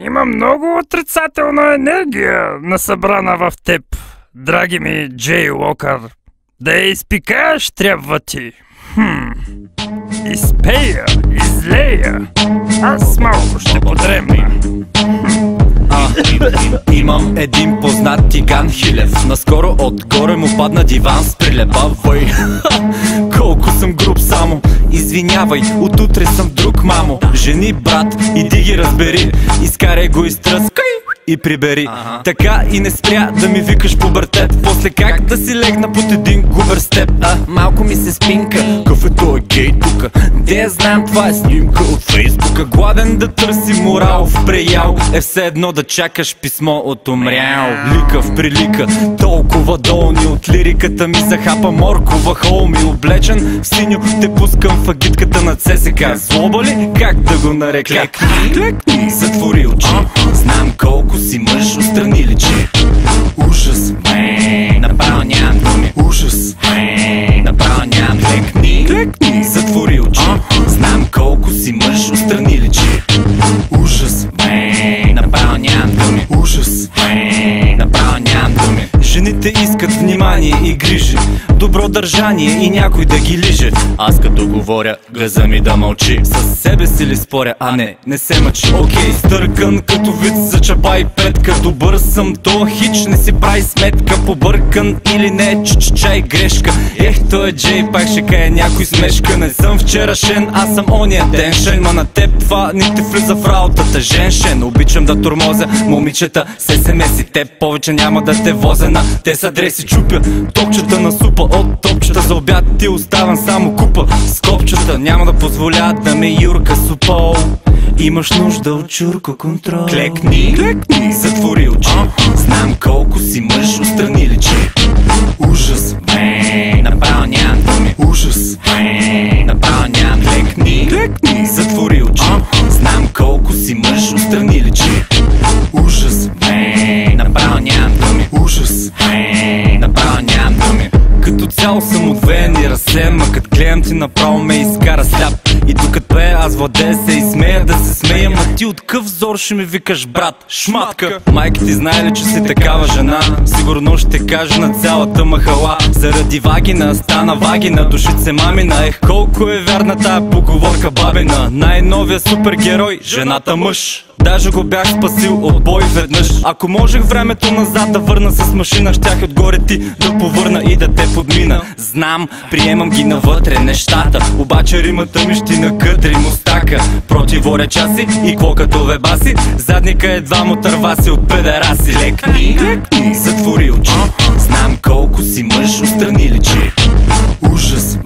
Има много отрицателна енергия насъбрана в теб, драги ми Джей Уокър. Да я изпикаеш трябва ти. Изпея, излея. Аз малко ще подремна. Имам един познат тиган Хилев. Наскоро отгоре му падна диван с прилепа. Вой, колко съм груб само. Извинявай, отутре съм друг, мамо. Жени, брат, иди ги разбери. Изкарай го, изтръскай и прибери. Така и не спря да ми викаш пубертет. После как да си легна под един губер с теб? Малко ми се спинка. Какъв е той гей тука? Де я знам, това е снимка от Фейсбука. Гладен да търси морал в преял е все едно да чакаш писмо от умрял. Лика в прилика, толкова долни от лириката ми захапа моркова холми. Облечен в синьо те пускам в агитката на ЦСК. Злоба ли? Как да го нарека? Клекни, затвори очи. Знам колко си мъж, отстрани личи. Ужас, направо нямам думи. Ужас, направо нямам. Клекни, затвори очи. Знам колко си мъж, отстрани личи. Ужас, направо нямам думи. Ужас, направо нямам думи. Жените искат внимание и грижи, добро държание и някой да ги лиже. Аз като говоря, глаза ми да мълчи. Със себе си ли споря? Не се мъчи. Окей, стъркан като вид за чапа и петка. Добър съм, то хич, не си прави сметка. Побъркан или не, чай грешка. Той е Джей, пак ще кае някой смешка. Не съм вчерашен, аз съм ония деншен. Ма на теб това не те влиза в работата, женшен. Обичам да тормозя момичета с СМС и теб повече няма да те возя на те с адреси. Чупя топчета на супа от топчета. За обяд ти оставам само купа с копчета. Няма да позволя да ме юрка супол. Имаш нужда от чурко контрол. Клекни, затвори очи. Знам колко си мъж, отстрани личи. Ужас, направо нямам думи. Ужас, направо нямам. Клекни, затвори очи. Знам колко си мъж, отстрани личи. Ужас, направо нямам думи. Ужас, направо нямам думи. Като цяло съм отвеен и разсеян, ма като гледам ти направо ме изкара сляп. И докато пея аз владея се и смея да се смея. Ма ти от къв зор ще ми викаш брат, шматка? Майка ти знае ли, че си такава жена? Сигурно ще кажа на цялата махала. Заради вагина стана вагина, душице мамина. Колко е вярна тая поговорка бабина. Най-новия супергерой, жената мъж. Даже го бях спасил от бой веднъж. Ако можех времето назад да върна с машина, щях отгоре ти да повърна и да те подмина. Знам, приемам ги навътре нещата, обаче римата ми ще накътри мустака. Противореча си и кво като вебаси, задника едва му търваси от педераси. Лекни, затвори очи. Знам колко си мъж, отстрани личи. Ужас,